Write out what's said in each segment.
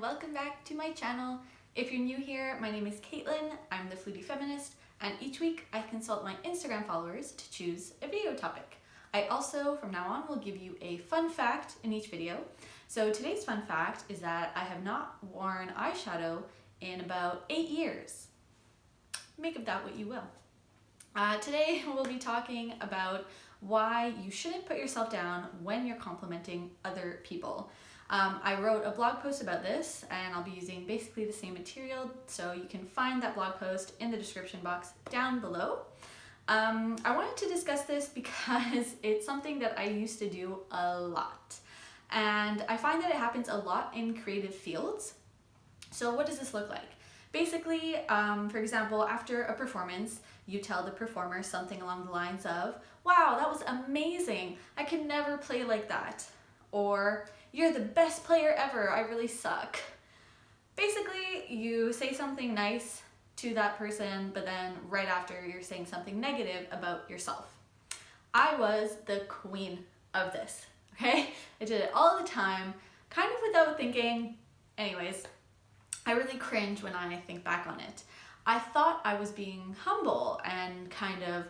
and welcome back to my channel. If you're new here, my name is Caitlin, I'm the Flutey Feminist, and each week I consult my Instagram followers to choose a video topic. I also, from now on, will give you a fun fact in each video. So today's fun fact is that I have not worn eyeshadow in about 8 years. Make of that what you will. Today we'll be talking about why you shouldn't put yourself down when you're complimenting other people. I wrote a blog post about this and I'll be using basically the same material, so you can find that blog post in the description box down below. I wanted to discuss this because it's something that I used to do a lot, and I find that it happens a lot in creative fields. So what does this look like? Basically, for example, after a performance, you tell the performer something along the lines of, "Wow, that was amazing. I could never play like that." Or, "You're the best player ever. I really suck." Basically, you say something nice to that person, but then right after you're saying something negative about yourself. I was the queen of this, okay? I did it all the time, kind of without thinking. Anyways, I really cringe when I think back on it. I thought I was being humble and kind of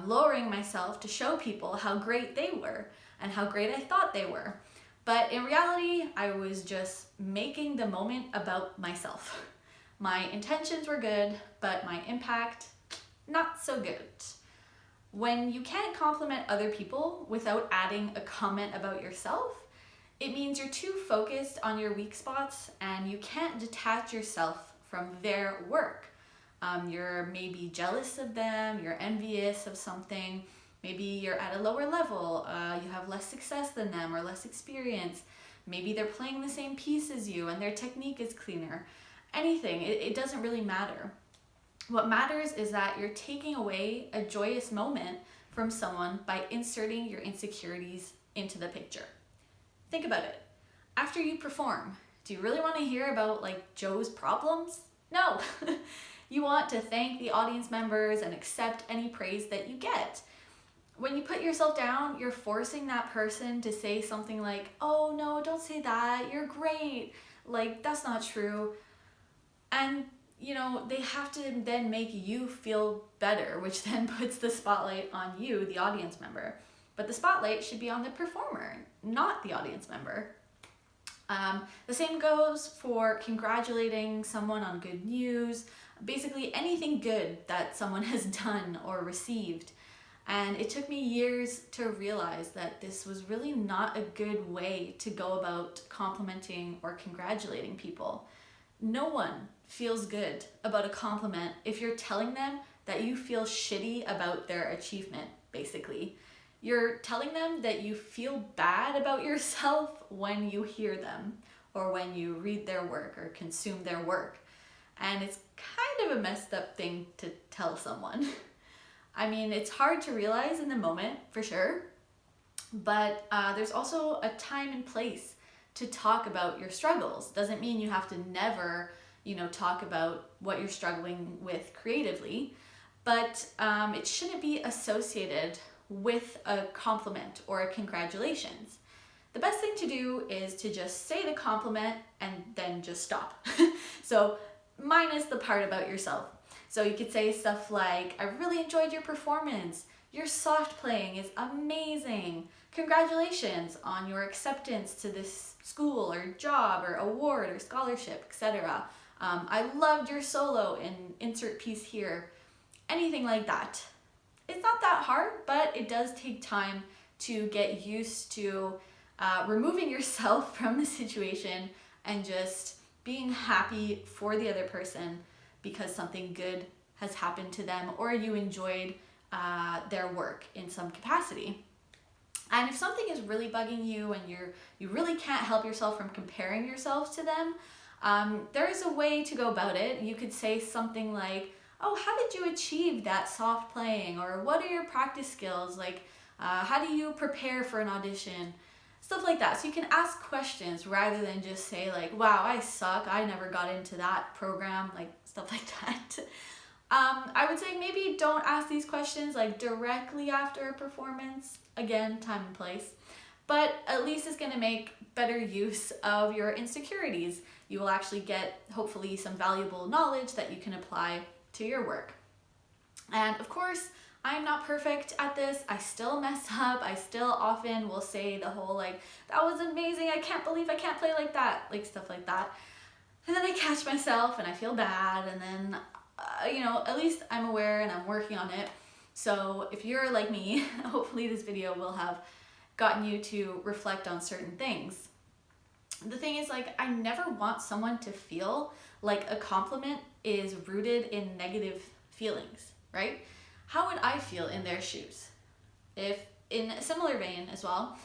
lowering myself to show people how great they were and how great I thought they were. But in reality, I was just making the moment about myself. My intentions were good, but my impact, not so good. When you can't compliment other people without adding a comment about yourself, it means you're too focused on your weak spots and you can't detach yourself from their work. You're maybe jealous of them, you're envious of something, maybe you're at a lower level, you have less success than them or less experience, maybe they're playing the same piece as you and their technique is cleaner. Anything, it doesn't really matter. What matters is that you're taking away a joyous moment from someone by inserting your insecurities into the picture. Think about it. After you perform, do you really want to hear about like Joe's problems? No. You want to thank the audience members and accept any praise that you get. When you put yourself down, you're forcing that person to say something like, "Oh no, don't say that, you're great. Like, that's not true." And you know, they have to then make you feel better, which then puts the spotlight on you, the audience member. But the spotlight should be on the performer, not the audience member. The same goes for congratulating someone on good news, basically anything good that someone has done or received. And it took me years to realize that this was really not a good way to go about complimenting or congratulating people. No one feels good about a compliment if you're telling them that you feel shitty about their achievement, basically. You're telling them that you feel bad about yourself when you hear them or when you read their work or consume their work. And it's kind of a messed up thing to tell someone. I mean, it's hard to realize in the moment, for sure, but there's also a time and place to talk about your struggles. Doesn't mean you have to never, talk about what you're struggling with creatively, but it shouldn't be associated with a compliment or a congratulations. The best thing to do is to just say the compliment and then just stop. So minus the part about yourself. So you could say stuff like, "I really enjoyed your performance. Your soft playing is amazing. Congratulations on your acceptance to this school or job or award or scholarship, etc. I loved your solo in insert piece here." Anything like that. It's not that hard, but it does take time to get used to removing yourself from the situation and just being happy for the other person because something good has happened to them or you enjoyed their work in some capacity. And if something is really bugging you and you really can't help yourself from comparing yourself to them, there is a way to go about it. You could say something like, "Oh, how did you achieve that soft playing?" Or, "What are your practice skills? Like, how do you prepare for an audition?" Stuff like that. So you can ask questions rather than just say like, "Wow, I suck. I never got into that program," like stuff like that. I would say maybe don't ask these questions like directly after a performance. Again, time and place. But at least it's going to make better use of your insecurities. you will actually get hopefully some valuable knowledge that you can apply to your work. And of course, I'm not perfect at this. I still mess up. I still often will say the whole like, that was amazing, I can't believe I can't play like that, like stuff like that. And then I catch myself and I feel bad, and then, you know, at least I'm aware and I'm working on it. So if you're like me, hopefully this video will have gotten you to reflect on certain things. The thing is, like, I never want someone to feel like a compliment is rooted in negative feelings, right? How would I feel in their shoes? If, in a similar vein as well,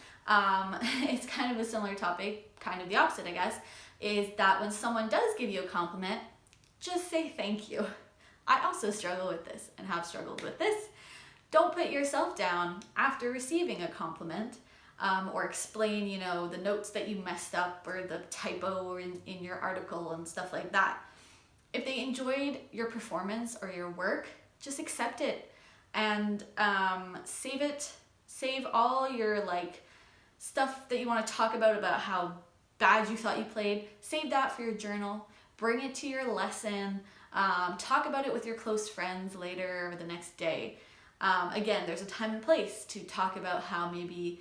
it's kind of a similar topic, kind of the opposite, I guess, is that when someone does give you a compliment, just say thank you. I also struggle with this and have struggled with this. Don't put yourself down after receiving a compliment, or explain, you know, the notes that you messed up or the typo in your article and stuff like that. If they enjoyed your performance or your work, just accept it and save it. Save all your like stuff that you want to talk about how bad you thought you played. Save that for your journal. Bring it to your lesson. Talk about it with your close friends later or the next day. Again, there's a time and place to talk about how maybe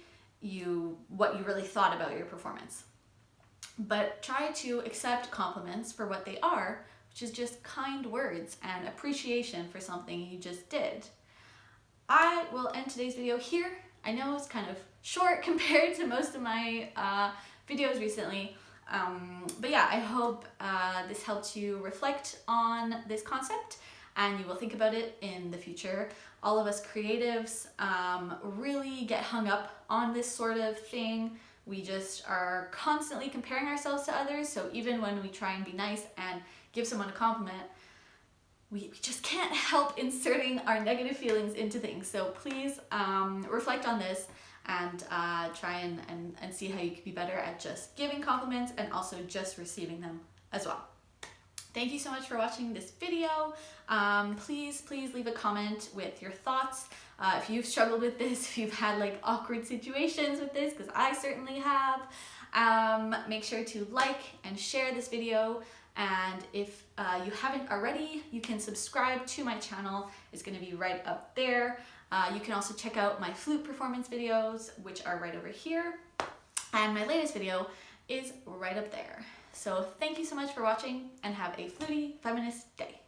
what you really thought about your performance. But try to accept compliments for what they are, which is just kind words and appreciation for something you just did. I will end today's video here. I know it's kind of short compared to most of my videos recently, but yeah, I hope this helped you reflect on this concept and you will think about it in the future. All of us creatives really get hung up on this sort of thing. We just are constantly comparing ourselves to others, so even when we try and be nice and give someone a compliment, we just can't help inserting our negative feelings into things. So please reflect on this and try and see how you can be better at just giving compliments and also just receiving them as well. Thank you so much for watching this video. Please leave a comment with your thoughts. If you've struggled with this, if you've had like awkward situations with this, because I certainly have, make sure to like and share this video. And if you haven't already, you can subscribe to my channel. It's going to be right up there. You can also check out my flute performance videos, which are right over here. And my latest video is right up there. So thank you so much for watching and have a Flutey Feminist day.